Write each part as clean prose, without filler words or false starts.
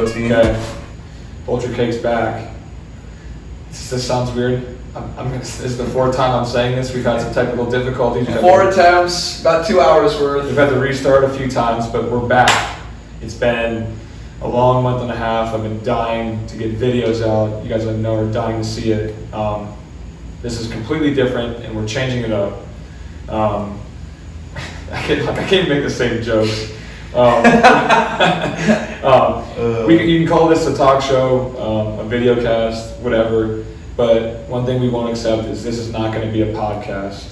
protein. Okay. Ultra Cake's back. This sounds weird. This is the fourth time I'm saying this. We've had some technical difficulties. 4 attempts, about 2 hours worth. We've had to restart a few times, but we're back. It's been a long month and a half. I've been dying to get videos out. You guys I know are dying to see it. This is completely different, and we're changing it up. I can't even make the same jokes. You can call this a talk show, a video cast, whatever. But one thing we won't accept is this is not going to be a podcast.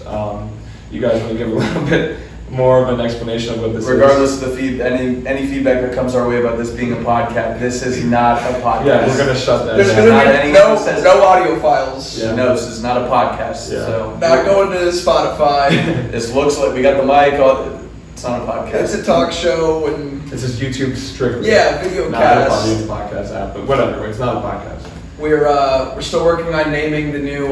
You guys want to give a little bit more of an explanation of what this Regardless is? of any feedback that comes our way about this being a podcast, this is not a podcast. Yeah, we're going to shut that There's down. going to be no audio files. Yeah. No, this is not a podcast. Yeah. So Not going to Spotify. this looks like we got the mic on. It's not a podcast. It's a talk show and This is YouTube strictly. yeah, video Not cast. a podcast app, but whatever. It's not a podcast. We're still working on naming the new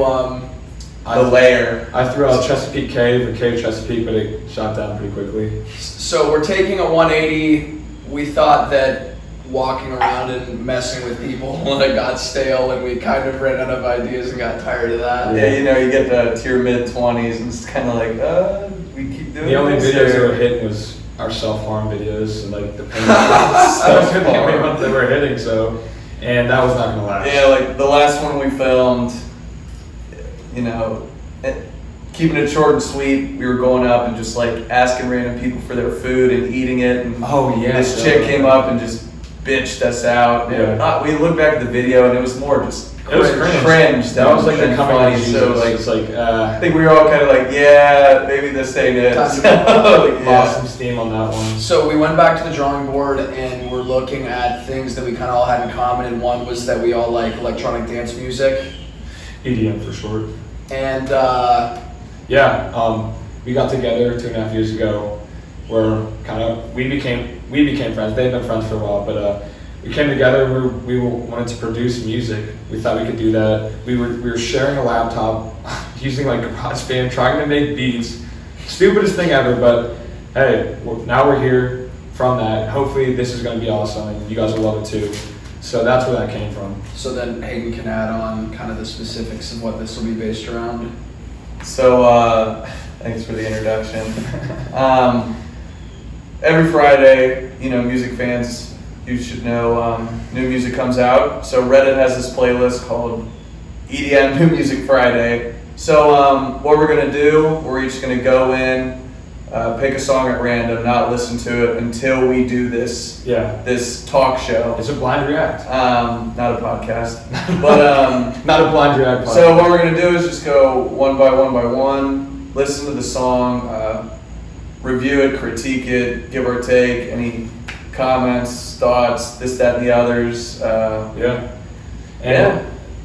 The layer. I threw out Chesapeake Cave or Cave Chesapeake, but it shot down pretty quickly. So we're taking a 180. We thought that walking around and messing with people it got stale, and we kind of ran out of ideas and got tired of that. Yeah, you get to your mid-20s and it's kind of like, we keep doing The only this, videos that or- were hitting was our self-harm videos and like the pain. That was the only ones that were hitting, so, and that was not gonna last. Yeah, like the last one we filmed, keeping it short and sweet, we were going up and just like asking random people for their food and eating it. And Oh yeah. this chick came up and just bitched us out. Yeah. We looked back at the video and it was more just It was cringe. That was like the than coming funny. of Jesus. So like, It's like I think we were all kind of like, yeah, maybe this ain't it. Time to So, lost some steam on that one. So we went back to the drawing board and we're looking at things that we kind of all had in common. And one was that we all like electronic dance music. EDM for short. And We got together 2.5 years ago. Where we became friends. They've been friends for a while, but we came together. We wanted to produce music. We thought we could do that. We were sharing a laptop, using like GarageBand, trying to make beats. Stupidest thing ever, but hey, now we're here from that. Hopefully this is going to be awesome, and you guys will love it too. So that's where that came from. so then Hayden can add on kind of the specifics of what this will be based around. So, thanks for the introduction. Every Friday, music fans, you should know, new music comes out. So Reddit has this playlist called EDM New Music Friday. So what we're gonna do, we're each gonna go in, pick a song at random, not listen to it until we do this talk show. It's a blind react. Not a podcast, but Not a blind react podcast. so what we're gonna do is just go one by one, listen to the song, review it, critique it, give our take, any comments, thoughts, this, that, and the others.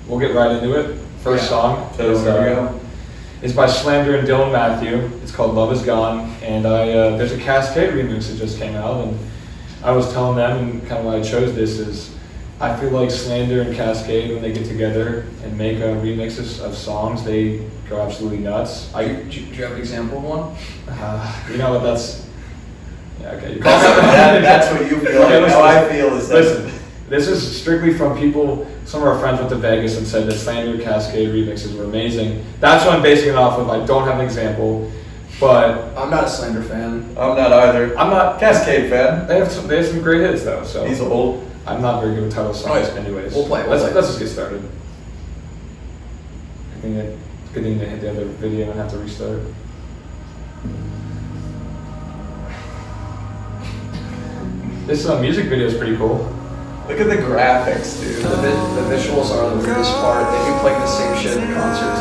We'll get right into it. First song So is, here we go. It's by Slander and Dylan Matthew. It's called Love Is Gone, and there's a Kaskade remix that just came out, and I was telling them, and kind of why I chose this is, I feel like Slander and Kaskade, when they get together and make remixes of songs, they go absolutely nuts. Do you have an example of one? You know what? That's okay. That's what you feel. Okay, How I feel is that. Listen, this is strictly from people. Some of our friends went to Vegas and said that Slander Kaskade remixes were amazing. That's what I'm basing it off of. I don't have an example, but I'm not a Slander fan. I'm not either. I'm not Cascade fan. They have some great hits though. So He's old. I'm not very good with title songs, Oh, yeah. anyways. We'll play. Let's just get started. Good thing to hit the other video and have to restart. This music video is pretty cool. Look at the graphics, dude. The visuals are the weirdest part. They do play the same shit in the concert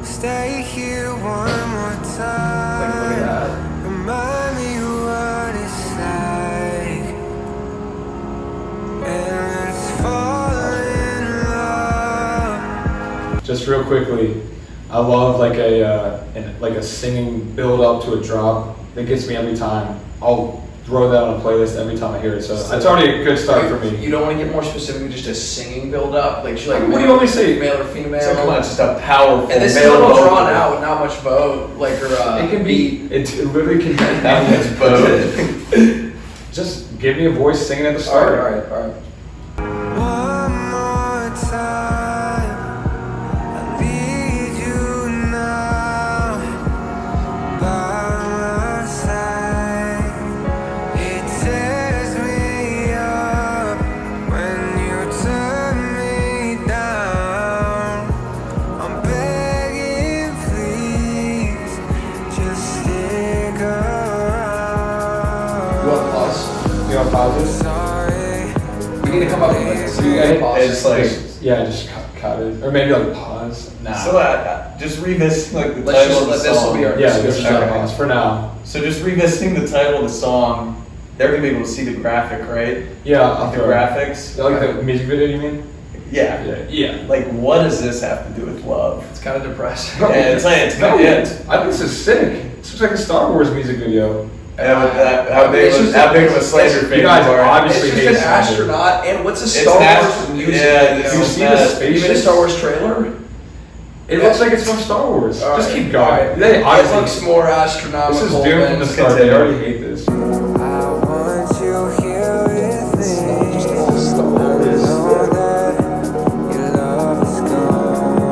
too. Stay here one more time. Like, look at that. Remind me what it's like. And let's fall in love. Just real quickly, I love like a singing build up to a drop. That gets me every time. I'll throw that on a playlist every time I hear it. So it's already a good start for me. You don't want to get more specific, just a singing build up. Like, should like What do you want me to say? Male or female? So come on, just a powerful And this is a male little vocal. drawn out with not much vote. Like, or It can be. It literally can be. That one's both. just give me a voice singing at the All start. right. One more time, I need you now by my side. It tears me up when you turn me down. I'm begging, please, just stick around. You want pause? You want pauses? Sorry. We need to come up with like It's like Yeah, just cut it. Or maybe like pause. Nah. so. Just revisiting like the Let's title just of the let this song. will be our yeah, this is description. our pause for now. So just revisiting the title of the song, they're gonna be able to see the graphic, right? Yeah, I'll The throw it. graphics. Like the music video, you mean? Yeah. Yeah. Like, what does this have to do with love? It's kind of depressing. No. Yeah, it's No, yeah. I think this is sick. This looks like a Star Wars music video. How big It's was just how big a- of a slander you fan guys you are? obviously- It's just hate an Star Wars. astronaut, and what's a It's Star an Wars ast- music yeah, video? it's You just see the that- You space? seen the Star Wars trailer? It looks like it's from Star Wars. All Just right, keep all going. right. They It obviously looks more astronomical. This is doomed from the than- start. They already hate this. I want you here with me. Just all Star Wars. Know that your love is gone.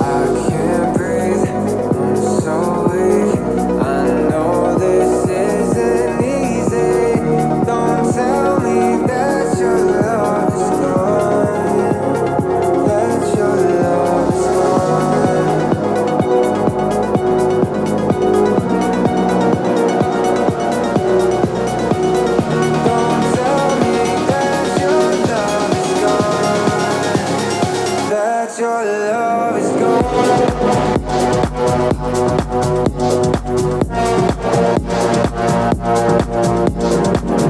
I can't breathe, I'm so weak. I know this isn't easy. Don't tell me that your love is gone. That your love is gone. Don't tell me that your love is gone. That your love is gone.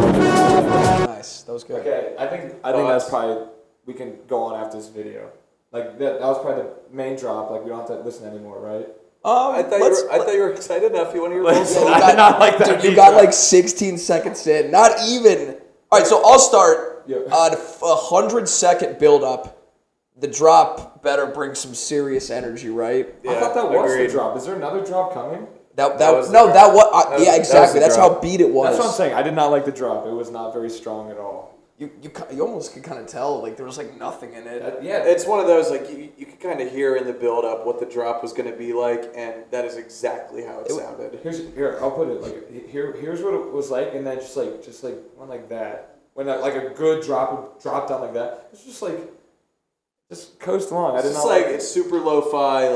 Nice. That was good. Okay, I think that's probably we can go on after this video. Like that was probably the main drop. Like we don't have to listen anymore, right? I thought you were excited enough. You want to hear Listen, You I got- did not like that. Dude, you beat got drop. like 16 seconds in. Not even. All right, so I'll start. Yeah. On a 100-second build up. The drop better bring some serious energy, right? I thought that was agreed. the drop. Is there another drop coming? That was the no, drop. that what? That was- Yeah, that was exactly. the That's drop. how beat it was. That's what I'm saying. I did not like the drop. It was not very strong at all. You almost could kind of tell like there was like nothing in it. Yeah, It's one of those like you could kind of hear in the build up what the drop was going to be like, and that is exactly how it sounded. Here, I'll put it like here's what it was like, and then just like went like that. When like a good drop would drop down like that, it's just like just coast along. I It's did just not like it's super lo-fi.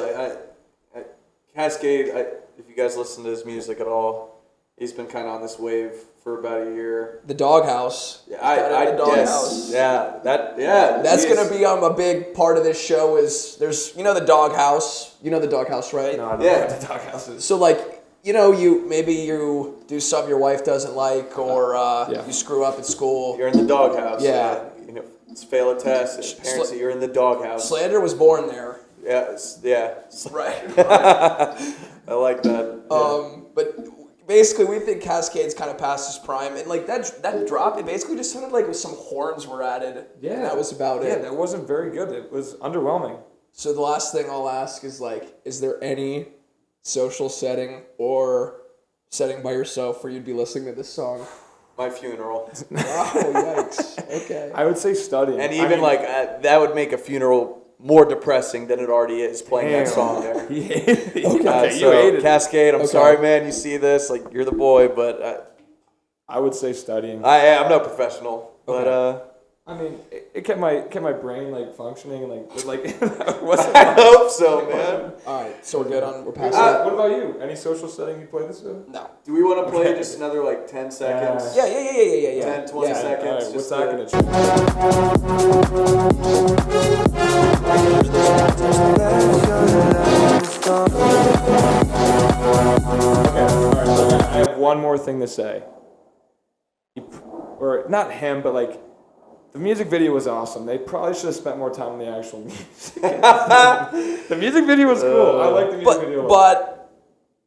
Like Kaskade. If you guys listen to his music at all, he's been kind of on this wave for about a year. The doghouse. Yeah, The doghouse. That's he is- gonna be a big part of this show. Is there's the doghouse. You know the doghouse, right? No, I don't Yeah. know what the doghouse is. So like you maybe you do something your wife doesn't like, or Yeah. you screw up at school. You're in the doghouse. Yeah. You know, it's fail a test. Parents, you're in the doghouse. Slander was born there, Yeah. right? I like that. Yeah. But basically, we think Kaskade's kind of past his prime, and like that drop, it basically just sounded like some horns were added. Yeah, and that was about Yeah, it. that wasn't very good. It was underwhelming. So the last thing I'll ask is like, is there any social setting or setting by yourself where you'd be listening to this song? My funeral. Oh, yikes. Okay. I would say studying. And even that would make a funeral more depressing than it already is playing that song there. You hated it. Okay, you hated it. Cascade, I'm Okay. sorry, man. You see this, like you're the boy, but I would say studying. I'm no professional. But I mean, it kept my brain like functioning and like it wasn't. I hope so, man. All right. So we're good on. We're past that. What about you? Any social setting you play this in? No. Do we want to play just another like 10 seconds? Yeah. 10, 20 Yeah. seconds. All right, what's just that to- gonna change? Okay, all right. So I have one more thing to say. Or not him, but like the music video was awesome. They probably should have spent more time on the actual music. The music video was cool. I like the music video. a lot. But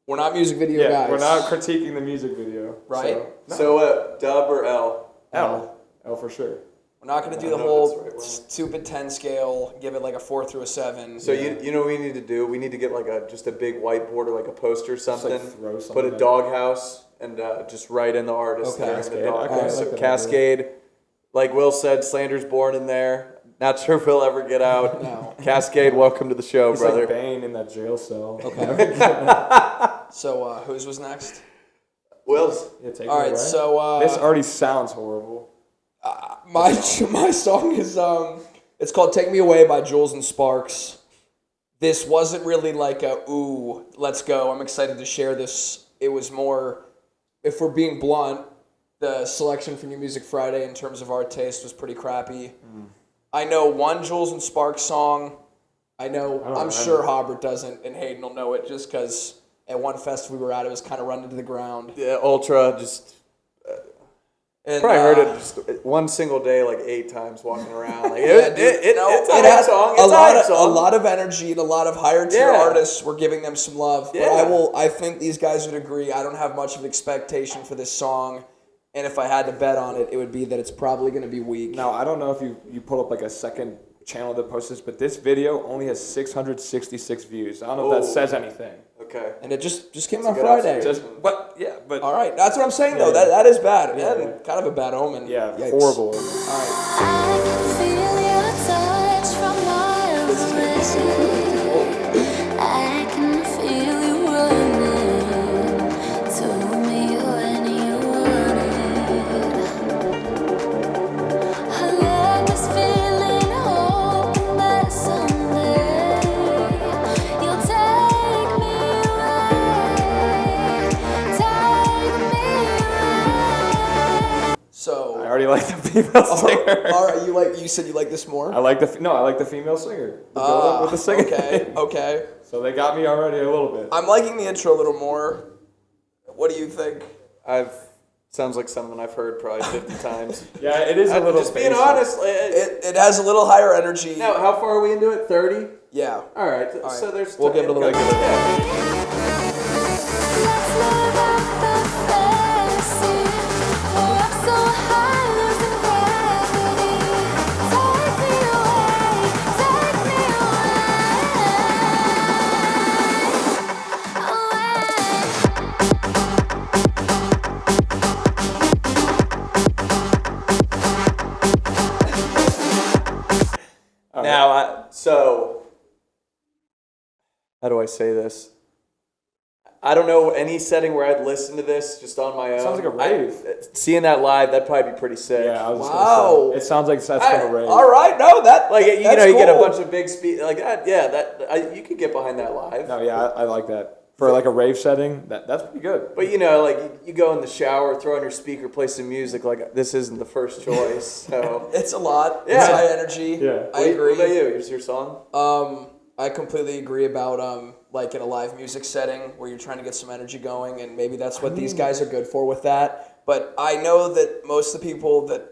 we're not music video yeah, guys. we're not critiquing the music video. Right? So, So dub or L? L for sure. We're not going to do the I don't know whole if that's the right word. stupid 10 scale, give it like a 4 through a 7. So you know what we need to do? We need to get like just a big whiteboard or like a poster or something. like throw something put a in. doghouse and just write in the artist Okay. there in the Kaskade. doghouse. Okay, I So like that Kaskade, like Will said, Slander's born in there. Not sure if he'll ever get out. No. Kaskade, welcome to the show, He's brother. like Bane in that jail cell. Okay. So whose was next? Will's. Yeah, take All it right, away. so This already sounds horrible. my song is it's called "Take Me Away" by Jewelz and Sparks. This wasn't really like a ooh, let's go. I'm excited to share this. It was more, if we're being blunt, the selection for New Music Friday in terms of our taste was pretty crappy. I know one Jewelz and Sparks song. I'm sure Hobbert doesn't, and Hayden will know it just because at one festival we were at, it was kind of run into the ground. Yeah, Ultra just And, probably heard it just one single day like 8 times walking around. Like Yeah, dude, it's a it hype has song. a It's lot hype of song. a lot of energy and a lot of higher tier Yeah. artists. We're giving them some love, Yeah. but I think these guys would agree. I don't have much of expectation for this song, and if I had to bet on it, it would be that it's probably going to be weak. Now, I don't know if you pull up like a second channel that posts this, but this video only has 666 views. I don't know if that Oh. says anything. Okay. And it just came That's a on good Friday. observation. But All right, that's what I'm saying though. Yeah. That is bad. Yeah, and yeah. kind of a bad omen. yeah, Yikes. horrible. All right. I can feel your touch from miles away. I can feel you running to me when you want it. I love this feeling, hoping that someday you'll take me away, take me away. So, I already like the female singer. all right, you said you like this more? I like the female singer. The build up with the singer. Okay, okay. So they got me already a little bit. I'm liking the intro a little more. What do you think? Sounds like something I've heard probably 50 times. Yeah, it is a little. Just being basic. honest. It has a little higher energy. Now, how far are we into it? 30? Yeah. All right. All right. So there's. We'll give it a little bit. Yeah. Let's live out the fantasy. We're up so high, losing gravity. Take me away, take me Now, so how do I say this? I don't know any setting where I'd listen to this just on my own. Sounds like a rave. Seeing that live, that'd probably be pretty sick. Yeah, I was just Wow. gonna say. It sounds like that's from a rave. All right, no, that Like you that's know, you get a cool. bunch of big speed like that. Yeah, you could get behind that live. No, yeah, I like that. For like a rave setting, that's pretty good. But you know, like you go in the shower, throw on your speaker, play some music. Like this isn't the first choice. So It's a lot. It's Yeah. high energy. Yeah. I agree. What about you? Is your song? I completely agree about like in a live music setting where you're trying to get some energy going, and maybe that's what these guys are good for with that. But I know that most of the people that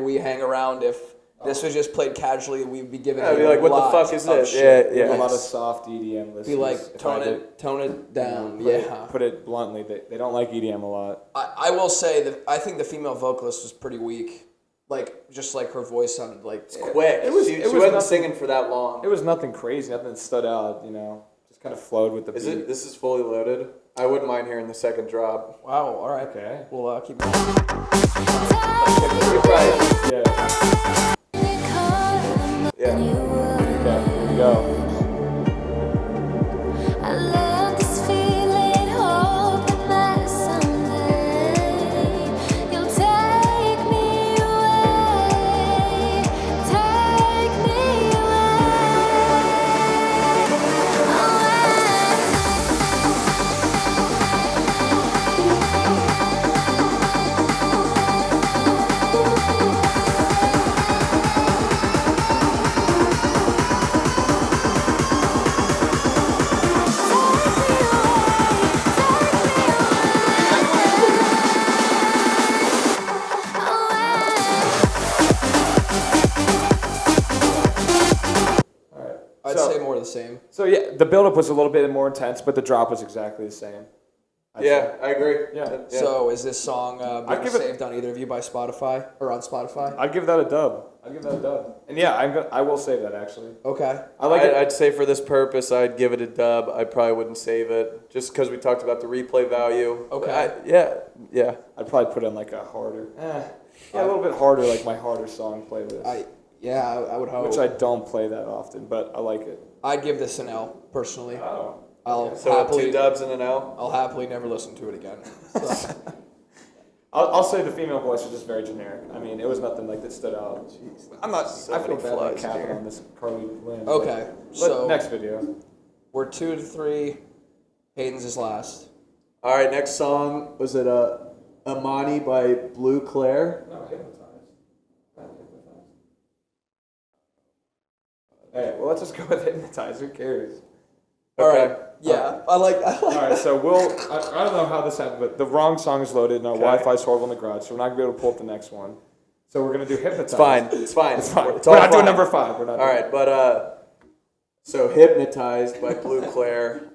we hang around, if this was just played casually, we'd be giving Yeah, it be like, a what the lot fuck is of this? shit. Yeah, A lot of Yes. soft EDM listeners. Be like, if I did, tone it down. put Yeah. it- Put it bluntly, they don't like EDM a lot. I will say that I think the female vocalist was pretty weak. Like, just like her voice sounded like Quick. It was- She it was wasn't nothing- singing for that long. It was nothing crazy, nothing that stood out, you know. Just kind of flowed with the Is beat. it? This is fully loaded. I wouldn't mind hearing the second drop. Wow, all right. Okay. We'll keep going. You're right. Yeah. Yeah. Okay, here we go. I love this feeling, hoping that someday you'll take me away, take me All right. I'd So- say more of the same. So yeah, the build-up was a little bit more intense, but the drop was exactly the same. Yeah, I agree. Yeah. So is this song being give it- saved on either of you by Spotify or on Spotify? I'd give that a dub. And yeah, I will save that actually. Okay. I like it. I'd say for this purpose, I'd give it a dub. I probably wouldn't save it just because we talked about the replay value. Okay. Yeah. I'd probably put in like a harder, a little bit harder, like my harder song playlist. I would hope. Which I don't play that often, but I like it. I'd give this an L personally. Oh. I'll So happily 2 dubs and an L. I'll happily never listen to it again. So. I'll say the female voice was just very generic. I mean, it was nothing like that stood out. Jeez. I'm not. So I feel many bad like flaws capping here. on this Carly Lynn. Okay. So next video. we're 2 to 3. Hayden's is last. All right, next song was it Amani by Bleu Clair. No, Hypnotize. Hey, well, let's just go with Hypnotize. Who cares? All Okay. right. Yeah. I like All right, so I don't know how this happened, but the wrong song is loaded and our Okay. Wi-Fi's horrible in the garage, so we're not going to be able to pull up the next one. So we're going to do Hypnotize. It's fine. It's fine. It's fine. It's We're all not doing fine. number 5. We're not All doing right, but so Hypnotized by Bleu Clair.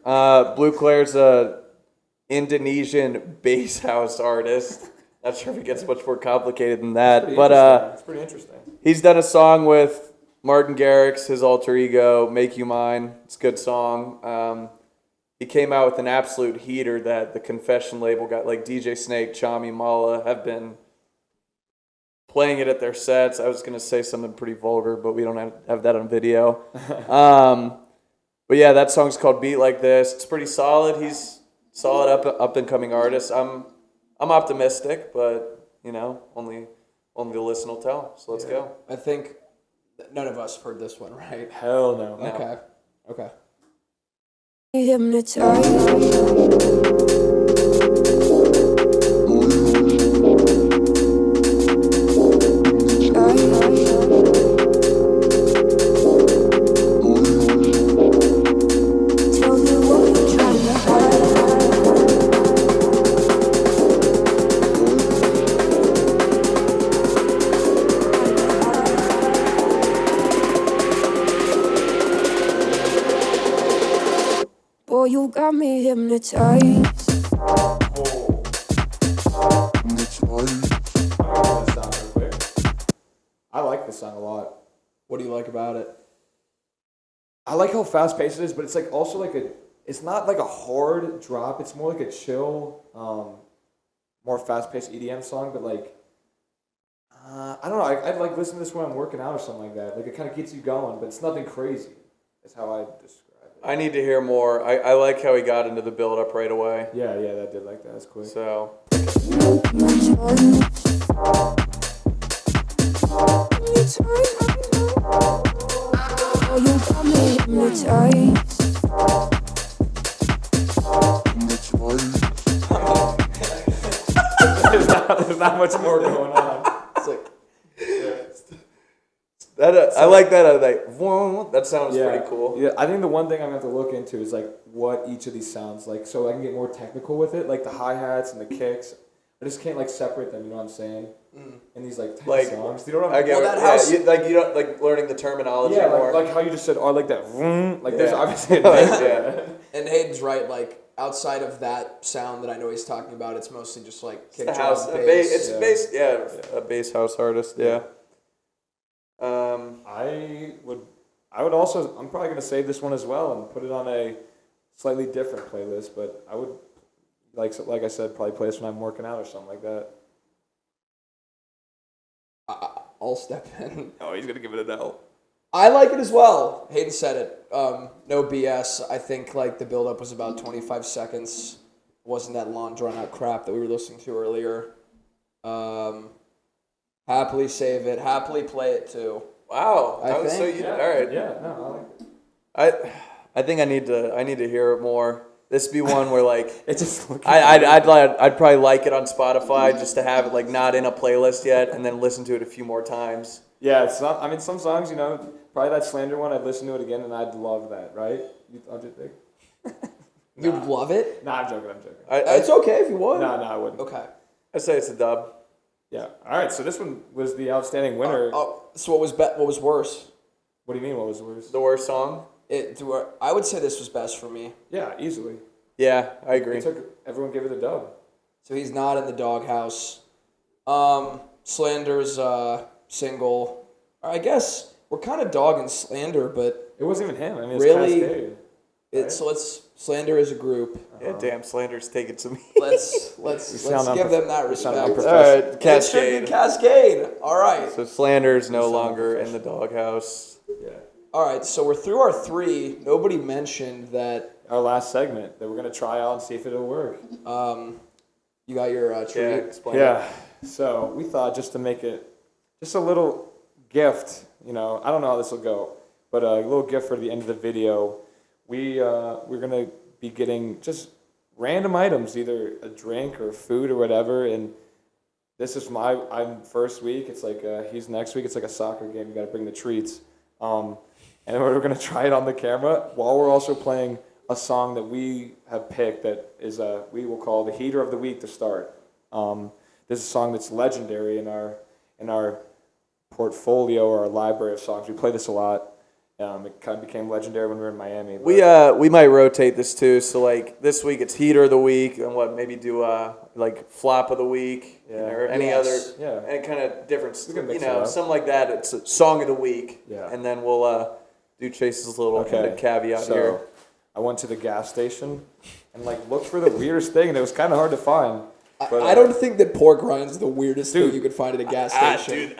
Bleu Clair's a Indonesian bass house artist. Not sure if it gets much more complicated than that, but it's pretty interesting. he's done a song with Martin Garrix, his alter ego, "Make You Mine." It's a good song. He came out with an absolute heater that the Confession label got, like DJ Snake, Chami, Mala have been playing it at their sets. I was going to say something pretty vulgar, but we don't have that on video. But yeah, that song's called Beat Like This. It's pretty solid. He's solid up and coming artist. I'm optimistic, but you know, only the listen will tell. So let's go. I think none of us heard this one, right? Hell no. Okay. Okay. Hypnotize. Tell me what you're trying to hide. Boy, you got me hypnotized. I like this song a lot. What do you like about it? I like how fast paced it is, but it's like also like it's not like a hard drop. It's more like a chill, more fast paced EDM song. But like, I don't know. I'd like listen to this when I'm working out or something like that. Like it kind of gets you going, but it's nothing crazy. That's how I describe it. I need to hear more. I like how he got into the build up right away. Yeah, that did like that. That's quick. So Oh, you got me hypnotized. There's not much more going on. it's like that. I like that. Like that sounds pretty cool. Yeah, I think the one thing I'm gonna have to look into is like what each of these sounds like, so I can get more technical with it, like the hi hats and the kicks. I just can't like separate them. You know what I'm saying? In these like songs. You know what I'm I get Well, that yeah, house- you don't like learning the terminology Yeah, more. like how you just said, oh, I like that. Vroom. Like there's Yeah. obviously a Yeah. And Hayden's right. Like outside of that sound that I know he's talking about, it's mostly just like kick the drum, house, bass. it's Yeah. bass, a bass house artist. Yeah. I would also. I'm probably gonna save this one as well and put it on a slightly different playlist. But I would like I said, probably play this when I'm working out or something like that. I'll step in. Oh, he's gonna give it an L. I like it as well. Hayden said it. No BS. I think like the build up was about 25 seconds. It wasn't that long drawn out crap that we were listening to earlier. Happily save it. Happily play it too. Wow. I think. So you all right? Yeah, no, I like it. I think I need to hear it more. This be one where like It's just looking. I'd probably like it on Spotify just to have it like not in a playlist yet, and then listen to it a few more times. Yeah, it's not. I mean, some songs, you know, probably that Slander one. I'd listen to it again, and I'd love that, right? You thought it big? You'd love it. Nah, I'm joking. It's okay if you would. No, I wouldn't. Okay. I'd say it's a dub. Yeah. All right. So this one was the outstanding winner. So what was worse? What do you mean? What was worse? The worst song. I would say this was best for me. Yeah, easily. Yeah, I agree. Everyone gave it a dub. So he's not in the doghouse. Slander's single. I guess we're kind of dogging Slander, but It wasn't even him. I mean, it's Really? Kaskade. so let's Slander as a group. Yeah, damn, Slander's taking some. Let's sound give them that we sound respect. unprofessional. All right, It should be Cascade. All right. So Slander's no longer in the doghouse. Yeah. All right. So we're through our 3. Nobody mentioned that. Our last segment that we're gonna try out and see if it'll work. You got your Yeah, treat. explain. Yeah. So we thought just to make it just a little gift. You know, I don't know how this will go, but a little gift for the end of the video. We're gonna be getting just random items, either a drink or food or whatever. And this is I'm first week. It's like he's next week. It's like a soccer game. You got to bring the treats. And we're gonna try it on the camera while we're also playing a song that we have picked that is we will call the heater of the week to start. This is a song that's legendary in our portfolio or our library of songs. We play this a lot. It kind of became legendary when we were in Miami. We might rotate this too. So like this week it's heater of the week, and maybe do like flop of the week, or any other, any kind of different, something like that. It's a song of the week, and then we'll do Chase's little kind of caveat here. I went to the gas station and looked for the weirdest thing, and it was kind of hard to find. But, I don't think that pork rind's the weirdest thing you could find at a gas station.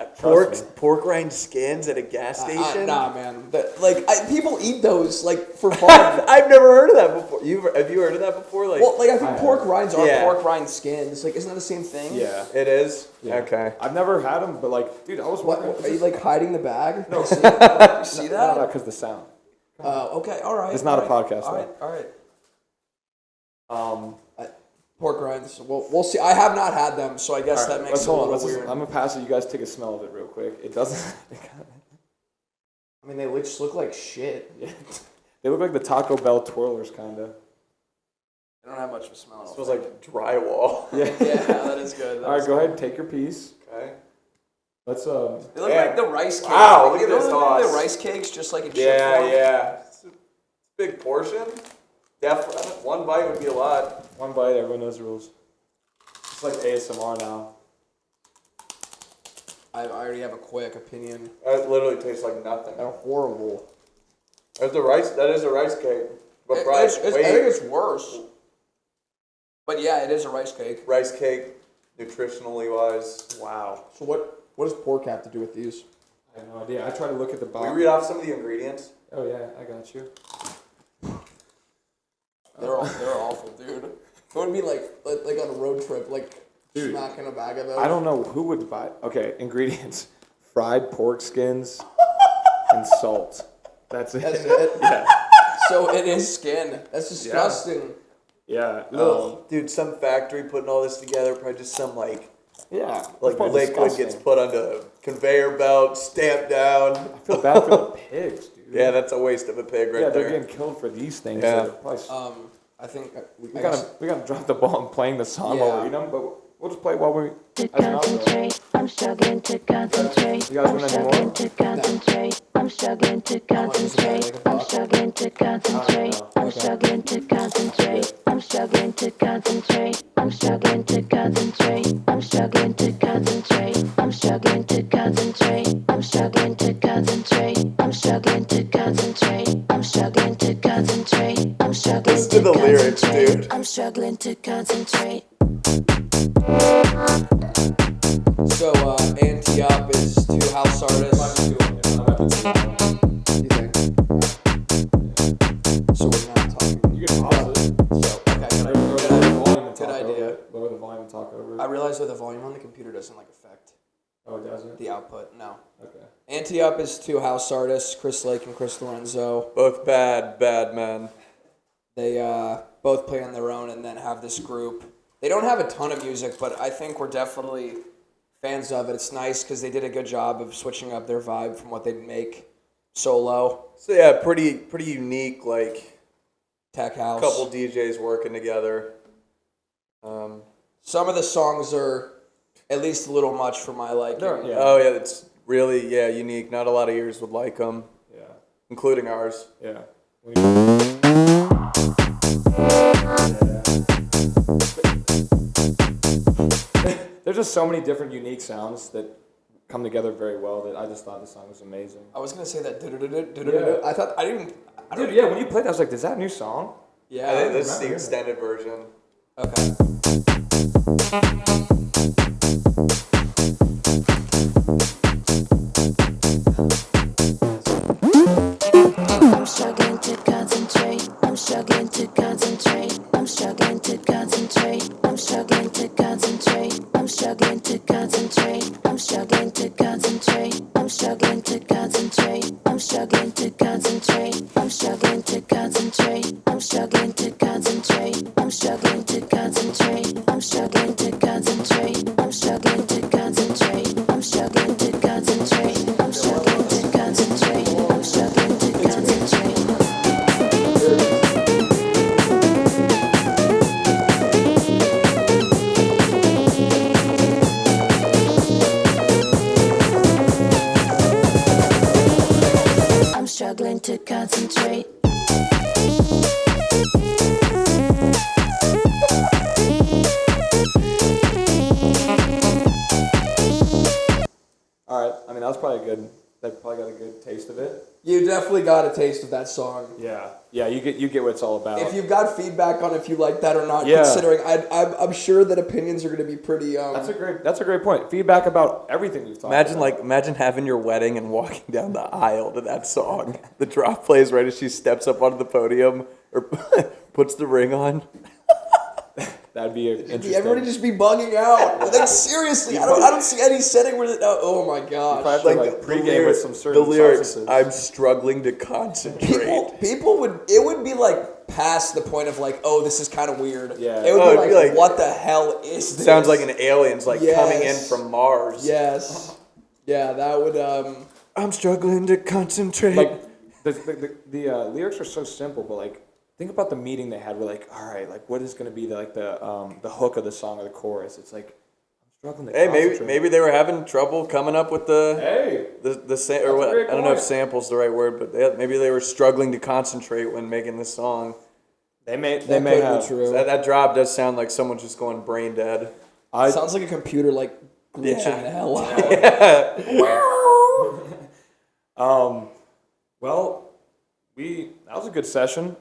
Pork rind skins at a gas station? Nah, man. People eat those for fun. I've never heard of that before. Have you heard of that before? I think pork rinds are pork rind skins. Isn't that the same thing? Yeah, it is. Yeah. Okay. I've never had them, but dude, I was wondering. Are you hiding the bag? No, you see that? No, because the sound. Okay, all right. It's not a podcast. All right. Pork rinds. We'll see. I have not had them, so I guess that makes it a little weird. I'm gonna pass it. You guys take a smell of it real quick. It doesn't. I mean, they just look like shit. Yeah. They look like the Taco Bell twirlers, kind of. They don't have much of a smell. It smells like drywall. Yeah. Yeah, that is good. All right, go ahead and take your piece. Okay. Let's They look like the rice cakes. Wow, look at this like toss. the rice cakes, just like in Yeah. It's a big portion. Definitely, one bite would be a lot. One bite, everyone knows the rules. It's like ASMR now. I already have a quick opinion. It literally tastes like nothing. They're horrible. That is a rice cake. But I think it's worse. But yeah, it is a rice cake. Rice cake, nutritionally wise. Wow. So what does pork have to do with these? I have no idea. I try to look at the box. Can we read off some of the ingredients? Oh yeah, I got you. They're awful, dude. It would be like on a road trip, smacking a bag of those. I don't know who would buy. Okay, ingredients: fried pork skins and salt. That's it. That's it. Yeah. So it is skin. That's disgusting. Yeah. Dude, some factory putting all this together, probably just some yeah. liquid gets put on the conveyor belt, stamped down. I feel bad for the pigs, dude. Yeah, that's a waste of a pig right Yeah, there. they're getting killed for these things. Yeah. I think we gotta drop the ball and playing the song while we eat them, but we'll just play while we. To concentrate, I'm struggling to concentrate. You guys I'm want any struggling more? to concentrate. I'm struggling to concentrate. I'm struggling to concentrate. I'm struggling to concentrate. I'm struggling to concentrate. I'm struggling to concentrate. I'm struggling to concentrate. I'm struggling to concentrate. I'm struggling to concentrate. I'm struggling to concentrate. I'm struggling to concentrate. I'm struggling Listen to the lyrics, dude. I'm struggling to concentrate. so. Ante Up is 2 house artists. You think? So we're not talking. You can pause it. So okay, good idea. Lower the volume and talk over it. I realize that the volume on the computer doesn't affect Oh, it doesn't? the output. No. Okay. Ante Up is 2 house artists, Chris Lake and Chris Lorenzo. Both bad men. They both play on their own and then have this group. They don't have a ton of music, but I think we're definitely fans of it. It's nice because they did a good job of switching up their vibe from what they'd make solo. So yeah, pretty unique, Tech house. couple DJs working together. Some of the songs are at least a little much for my liking. Yeah. Oh yeah, it's really unique. Not a lot of ears would like them, Yeah. including ours. Yeah. just so many different unique sounds that come together very well that I just thought the song was amazing. I was gonna say that. Yeah. I thought I didn't. I don't Dude, yeah, when you played that, I was like, is that a new song? Yeah. I think this is the remember. extended version. Okay. I'm struggling to concentrate. I'm struggling to concentrate. I'm struggling to concentrate. I'm struggling to concentrate. I'm struggling to concentrate. I'm struggling to concentrate. I'm struggling to concentrate. I'm struggling to concentrate. I'm struggling to concentrate. I'm struggling to concentrate. I'm struggling to concentrate. I'm struggling to concentrate. I'm struggling to concentrate. I'm struggling to concentrate. I'm struggling to concentrate. I'm struggling to concentrate. I'm struggling to concentrate. All right. I mean, that was probably good. That probably got a good taste of it. You definitely got a taste of that song. Yeah. Yeah, you get what it's all about. If you've got feedback on if you like that or not, Yeah. considering I'm sure that opinions are going to be pretty. That's a great point. Feedback about everything we've talked about. Imagine having your wedding and walking down the aisle to that song. The drop plays right as she steps up onto the podium or puts the ring on. That'd be interesting. Everybody just be bugging out. Like seriously, I don't see any setting where. Oh my gosh! probably have to, pregame with some certain the lyrics. sauces. I'm struggling to concentrate. People would be like past the point of like, oh, this is kind of weird. Yeah. It would Oh, be it'd be like, like- what the hell is this? Sounds like an alien's like coming in Yes. from Mars. Yes. Yeah, that would. I'm struggling to concentrate. like the lyrics are so simple, but like think about the meeting they had. We're like, all right, like what is going to be the hook of the song or the chorus? It's like I'm struggling to Hey, concentrate. maybe they were having trouble coming up with the Hey, or what? great I don't know if point. sample's the right word, but maybe they were struggling to concentrate when making this song. they may that may could have. be true. That drop does sound like someone just going brain dead. Sounds like a computer like glitching Yeah. the hell out. Well, that was a good session.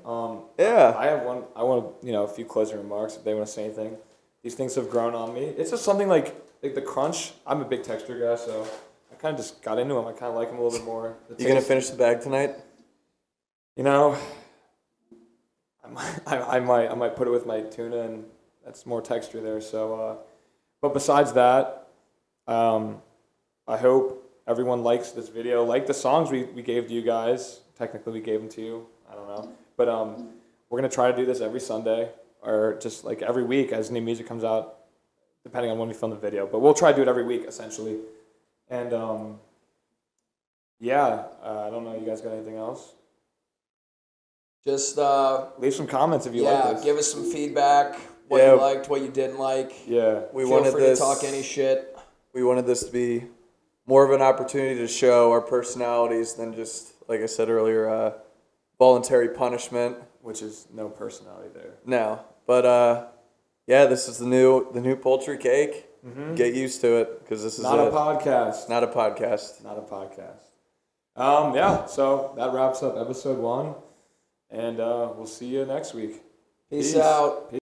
Yeah. I want a few closing remarks if they want to say anything. These things have grown on me. It's just something like the crunch. I'm a big texture guy, so I kind of just got into them. I kind of like them a little bit more. You gonna finish the bag tonight? You know, I might put it with my tuna, and that's more texture there. So, but besides that, I hope everyone likes this video. Like the songs we gave to you guys. Technically, we gave them to you. I don't know, but we're gonna try to do this every Sunday, or just like every week as new music comes out, depending on when we film the video. But we'll try to do it every week essentially. And I don't know. You guys got anything else? Just Leave some comments if you like this. give us some feedback. What Yeah. you liked, what you didn't like. Yeah. We Feel wanted free this. to talk any shit. We wanted this to be more of an opportunity to show our personalities than just, like I said earlier, voluntary punishment. Which is no personality there. No, but this is the new poultry cake. Get used to it because this is Not a podcast. Not a podcast. Not a podcast. So that wraps up episode 1. And we'll see you next week. Peace out.